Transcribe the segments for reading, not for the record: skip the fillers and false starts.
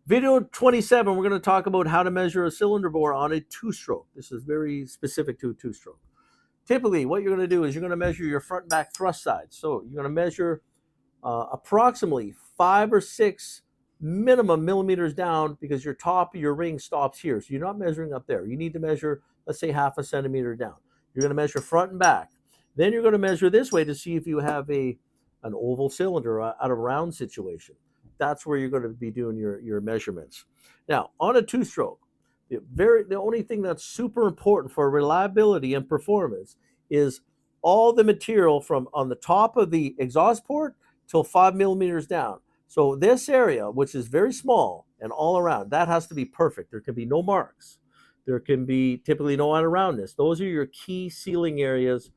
Video 27, we're going to talk about how to measure a cylinder bore on a two-stroke. This is very specific to a two-stroke. Typically, what you're going to do is you're going to measure your front and back thrust sides. So you're going to measure approximately 5 or 6 minimum millimeters down because your top of your ring stops here. So you're not measuring up there. You need to measure, let's say, half a centimeter down. You're going to measure front and back. Then you're going to measure this way to see if you have an oval cylinder out of round situation. That's where you're going to be doing your measurements. Now, on a two-stroke, the only thing that's super important for reliability and performance is all the material from on the top of the exhaust port till 5 millimeters down. So this area, which is very small and all around, that has to be perfect. There can be no marks. There can be typically no unroundness. Those are your key sealing areas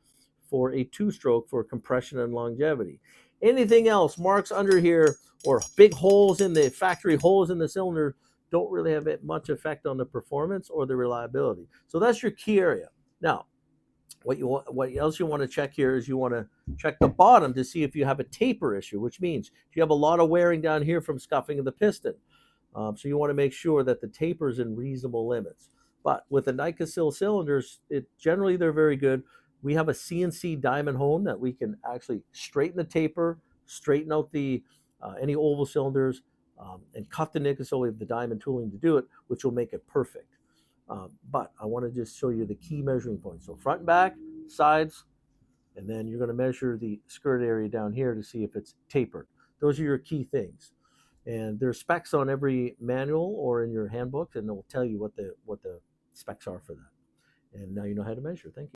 for a two-stroke for compression and longevity. Anything else, marks under here or big holes in the factory holes in the cylinder, don't really have much effect on the performance or the reliability. So that's your key area. Now, what else you want to check here is you want to check the bottom to see if you have a taper issue, which means you have a lot of wearing down here from scuffing of the piston. So you want to make sure that the taper is in reasonable limits. But with the NicaSil cylinders, generally they're very good. We have a CNC diamond hone that we can actually straighten the taper, straighten out the any oval cylinders, and cut the NicaSil. We have the diamond tooling to do it, which will make it perfect. But I want to just show you the key measuring points. So front and back, sides, and then you're going to measure the skirt area down here to see if it's tapered. Those are your key things. And there's specs on every manual or in your handbook, and they'll tell you what the specs are for that. And now you know how to measure. Thank you.